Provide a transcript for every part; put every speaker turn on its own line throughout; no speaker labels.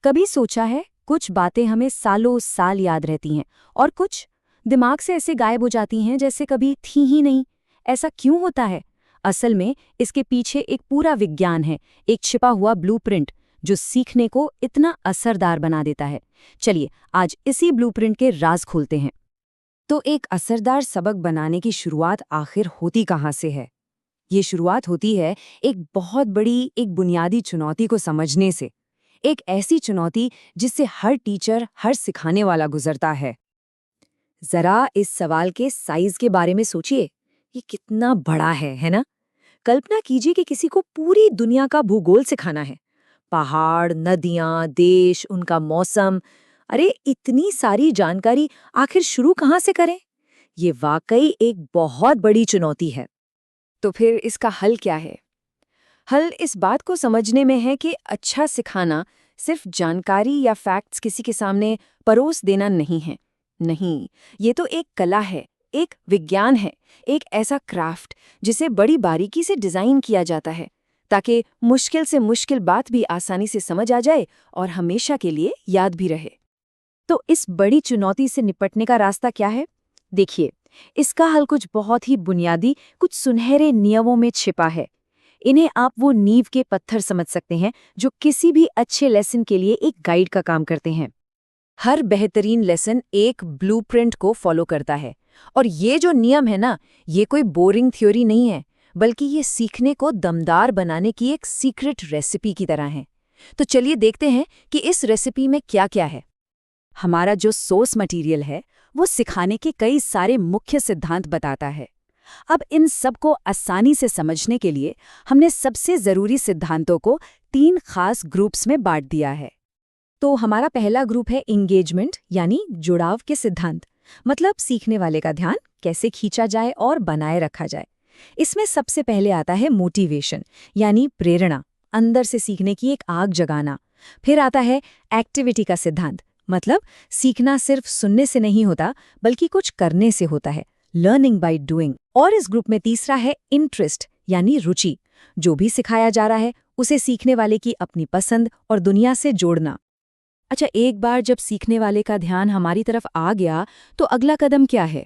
कभी सोचा है कुछ बातें हमें सालों साल याद रहती हैं और कुछ दिमाग से ऐसे गायब हो जाती हैं जैसे कभी थी ही नहीं। ऐसा क्यों होता है? असल में इसके पीछे एक पूरा विज्ञान है, एक छिपा हुआ ब्लूप्रिंट जो सीखने को इतना असरदार बना देता है। चलिए आज इसी ब्लूप्रिंट के राज खोलते हैं। तो एक असरदार सबक बनाने की शुरुआत आखिर होती कहाँ से है? ये शुरुआत होती है एक बहुत बड़ी, एक बुनियादी चुनौती को समझने से। एक ऐसी चुनौती जिससे हर टीचर, हर सिखाने वाला गुजरता है। जरा इस सवाल के साइज के बारे में सोचिए, ये कितना बड़ा है ना? कल्पना कीजिए कि किसी को पूरी दुनिया का भूगोल सिखाना है। पहाड़, नदियां, देश, उनका मौसम। अरे इतनी सारी जानकारी आखिर शुरू कहाँ से करें? ये वाकई एक बहुत बड़ी चुनौती है। तो फिर इसका हल क्या है? हल इस बात को समझने में है कि अच्छा सिखाना सिर्फ जानकारी या फैक्ट्स किसी के सामने परोस देना नहीं है। नहीं, ये तो एक कला है, एक विज्ञान है, एक ऐसा क्राफ्ट जिसे बड़ी बारीकी से डिज़ाइन किया जाता है ताकि मुश्किल से मुश्किल बात भी आसानी से समझ आ जाए और हमेशा के लिए याद भी रहे। तो इस बड़ी चुनौती से निपटने का रास्ता क्या है? देखिए, इसका हल कुछ बहुत ही बुनियादी, कुछ सुनहरे नियमों में छिपा है। इन्हें आप वो नींव के पत्थर समझ सकते हैं जो किसी भी अच्छे लेसन के लिए एक गाइड का काम करते हैं। हर बेहतरीन लेसन एक ब्लूप्रिंट को फॉलो करता है, और ये जो नियम है ना, ये कोई बोरिंग थ्योरी नहीं है, बल्कि ये सीखने को दमदार बनाने की एक सीक्रेट रेसिपी की तरह है। तो चलिए देखते हैं कि इस रेसिपी में क्या-क्या है। हमारा जो सोर्स मटेरियल है, वो सिखाने के कई सारे मुख्य सिद्धांत बताता है। अब इन सब को आसानी से समझने के लिए हमने सबसे ज़रूरी सिद्धांतों को 3 खास ग्रुप्स में बांट दिया है। तो हमारा पहला ग्रुप है इंगेजमेंट, यानी जुड़ाव के सिद्धांत। मतलब सीखने वाले का ध्यान कैसे खींचा जाए और बनाए रखा जाए। इसमें सबसे पहले आता है मोटिवेशन, यानी प्रेरणा, अंदर से सीखने की एक आग जगाना। फिर आता है एक्टिविटी का सिद्धांत, मतलब सीखना सिर्फ सुनने से नहीं होता, बल्कि कुछ करने से होता है, लर्निंग बाय डूइंग। और इस ग्रुप में तीसरा है इंटरेस्ट, यानी रुचि। जो भी सिखाया जा रहा है उसे सीखने वाले की अपनी पसंद और दुनिया से जोड़ना। अच्छा, एक बार जब सीखने वाले का ध्यान हमारी तरफ आ गया, तो अगला कदम क्या है?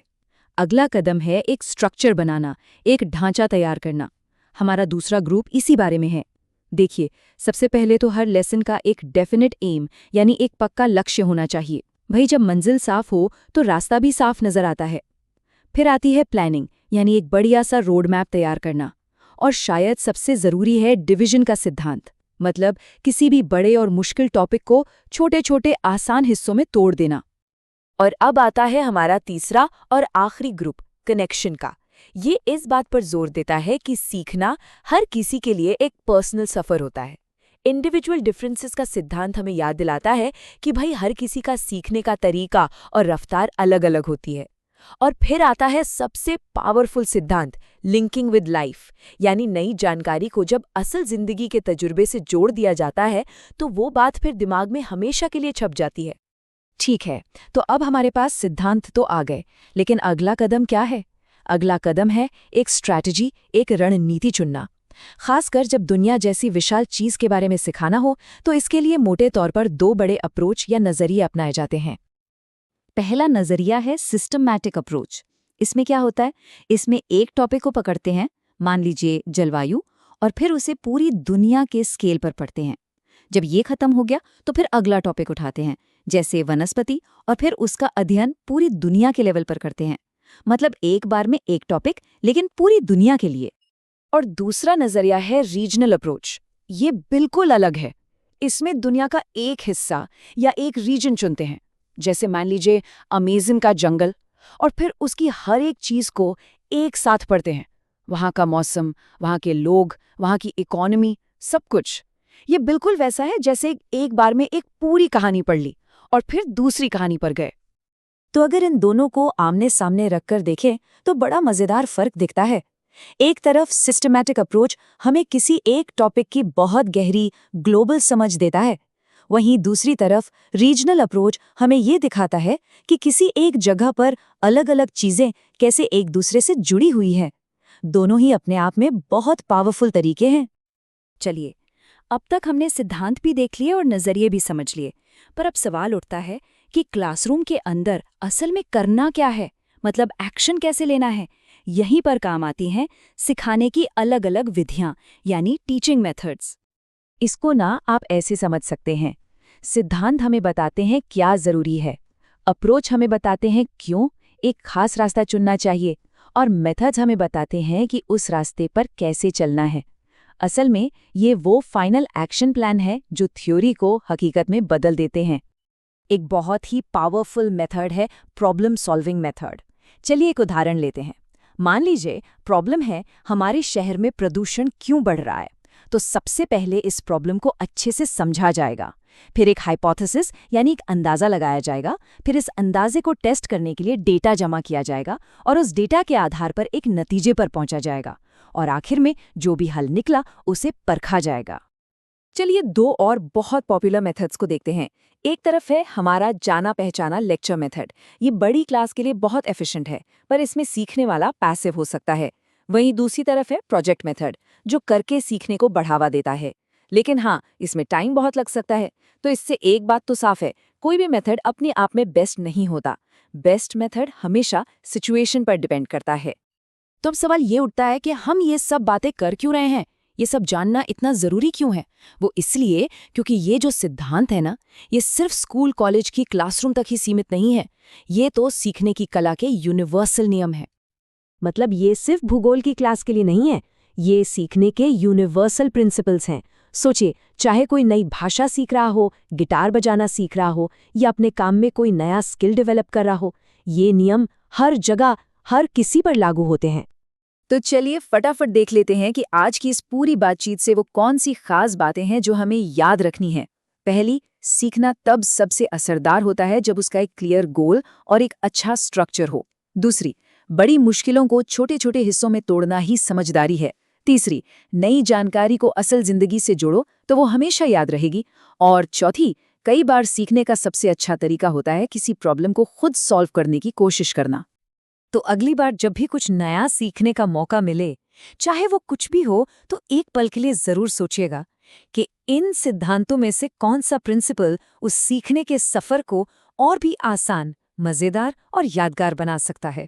अगला कदम है एक स्ट्रक्चर बनाना, एक ढांचा तैयार करना। हमारा दूसरा ग्रुप इसी बारे में है। देखिए, सबसे पहले तो हर लेसन का एक डेफिनेट एम, यानी एक पक्का लक्ष्य होना चाहिए। भाई, जब मंजिल साफ हो तो रास्ता भी साफ नजर आता है। फिर आती है प्लानिंग, यानी एक बढ़िया सा रोड मैप तैयार करना। और शायद सबसे ज़रूरी है डिवीजन का सिद्धांत, मतलब किसी भी बड़े और मुश्किल टॉपिक को छोटे छोटे आसान हिस्सों में तोड़ देना। और अब आता है हमारा तीसरा और आखिरी ग्रुप, कनेक्शन का। ये इस बात पर जोर देता है कि सीखना हर किसी के लिए एक पर्सनल सफ़र होता है। इंडिविजुअल डिफरेंसेस का सिद्धांत हमें याद दिलाता है कि भाई हर किसी का सीखने का तरीका और रफ्तार अलग अलग होती है। और फिर आता है सबसे पावरफुल सिद्धांत, लिंकिंग विद लाइफ, यानी नई जानकारी को जब असल जिंदगी के तजुर्बे से जोड़ दिया जाता है तो वो बात फिर दिमाग में हमेशा के लिए छप जाती है। ठीक है, तो अब हमारे पास सिद्धांत तो आ गए, लेकिन अगला कदम क्या है? अगला कदम है एक स्ट्रैटेजी, एक रणनीति चुनना। खासकर जब दुनिया जैसी विशाल चीज के बारे में सिखाना हो, तो इसके लिए मोटे तौर पर 2 बड़े अप्रोच या नजरिए अपनाए जाते हैं। पहला नजरिया है सिस्टमैटिक अप्रोच। इसमें क्या होता है? इसमें एक टॉपिक को पकड़ते हैं, मान लीजिए जलवायु, और फिर उसे पूरी दुनिया के स्केल पर पढ़ते हैं। जब ये खत्म हो गया तो फिर अगला टॉपिक उठाते हैं, जैसे वनस्पति, और फिर उसका अध्ययन पूरी दुनिया के लेवल पर करते हैं। मतलब एक बार में एक टॉपिक, लेकिन पूरी दुनिया के लिए। और दूसरा नजरिया है रीजनल अप्रोच। ये बिल्कुल अलग है। इसमें दुनिया का एक हिस्सा या एक रीजन चुनते हैं, जैसे मान लीजिए अमेज़न का जंगल, और फिर उसकी हर एक चीज को एक साथ पढ़ते हैं। वहाँ का मौसम, वहाँ के लोग, वहाँ की इकोनॉमी, सब कुछ। ये बिल्कुल वैसा है जैसे एक बार में एक पूरी कहानी पढ़ ली और फिर दूसरी कहानी पर गए। तो अगर इन दोनों को आमने सामने रखकर देखें तो बड़ा मजेदार फर्क दिखता है। एक तरफ सिस्टमैटिक अप्रोच हमें किसी एक टॉपिक की बहुत गहरी ग्लोबल समझ देता है, वहीं दूसरी तरफ रीजनल अप्रोच हमें ये दिखाता है कि किसी एक जगह पर अलग अलग चीजें कैसे एक दूसरे से जुड़ी हुई हैं। दोनों ही अपने आप में बहुत पावरफुल तरीके हैं। चलिए अब तक हमने सिद्धांत भी देख लिए और नजरिए भी समझ लिए, पर अब सवाल उठता है कि क्लासरूम के अंदर असल में करना क्या है, मतलब एक्शन कैसे लेना है। यहीं पर काम आती हैं सिखाने की अलग अलग विधियां, यानी टीचिंग मेथड्स। इसको ना आप ऐसे समझ सकते हैं, सिद्धांत हमें बताते हैं क्या जरूरी है, अप्रोच हमें बताते हैं क्यों एक खास रास्ता चुनना चाहिए, और मेथड्स हमें बताते हैं कि उस रास्ते पर कैसे चलना है। असल में ये वो फाइनल एक्शन प्लान है जो थ्योरी को हकीकत में बदल देते हैं। एक बहुत ही पावरफुल मेथड है प्रॉब्लम सॉल्विंग मेथड। चलिए एक उदाहरण लेते हैं। मान लीजिए प्रॉब्लम है हमारे शहर में प्रदूषण क्यों बढ़ रहा है। तो सबसे पहले इस प्रॉब्लम को अच्छे से समझा जाएगा, फिर एक हाइपोथेसिस यानी एक अंदाज़ा लगाया जाएगा, फिर इस अंदाजे को टेस्ट करने के लिए डेटा जमा किया जाएगा और उस डेटा के आधार पर एक नतीजे पर पहुंचा जाएगा, और आखिर में जो भी हल निकला उसे परखा जाएगा। चलिए दो और बहुत पॉपुलर मेथड्स को देखते हैं। एक तरफ है हमारा जाना पहचाना लेक्चर मेथड। ये बड़ी क्लास के लिए बहुत एफिशिएंट है, पर इसमें सीखने वाला पैसिव हो सकता है। वहीं दूसरी तरफ है प्रोजेक्ट मेथड, जो करके सीखने को बढ़ावा देता है। लेकिन हाँ, इसमें टाइम बहुत लग सकता है। तो इससे एक बात तो साफ है, कोई भी मेथड अपने आप में बेस्ट नहीं होता। बेस्ट मेथड हमेशा सिचुएशन पर डिपेंड करता है। तो अब सवाल ये उठता है कि हम ये सब बातें कर क्यों रहे हैं, ये सब जानना इतना ज़रूरी क्यों है। वो इसलिए क्योंकि ये जो सिद्धांत है ना, ये सिर्फ स्कूल कॉलेज की क्लासरूम तक ही सीमित नहीं है। ये तो सीखने की कला के यूनिवर्सल नियम है। मतलब ये सिर्फ भूगोल की क्लास के लिए नहीं है, ये सीखने के यूनिवर्सल प्रिंसिपल्स हैं। सोचिए, चाहे कोई नई भाषा सीख रहा हो, गिटार बजाना सीख रहा हो, या अपने काम में कोई नया स्किल डेवलप कर रहा हो, ये नियम हर जगह हर किसी पर लागू होते हैं। तो चलिए फटाफट देख लेते हैं कि आज की इस पूरी बातचीत से वो कौन सी खास बातें हैं जो हमें याद रखनी है। पहली, सीखना तब सबसे असरदार होता है जब उसका एक क्लियर गोल और एक अच्छा स्ट्रक्चर हो। दूसरी, बड़ी मुश्किलों को छोटे छोटे हिस्सों में तोड़ना ही समझदारी है। तीसरी, नई जानकारी को असल जिंदगी से जोड़ो तो वो हमेशा याद रहेगी। और चौथी, कई बार सीखने का सबसे अच्छा तरीका होता है किसी प्रॉब्लम को खुद सॉल्व करने की कोशिश करना। तो अगली बार जब भी कुछ नया सीखने का मौका मिले, चाहे वो कुछ भी हो, तो एक पल के लिए जरूर सोचिएगा कि इन सिद्धांतों में से कौन सा प्रिंसिपल उस सीखने के सफर को और भी आसान, मजेदार और यादगार बना सकता है।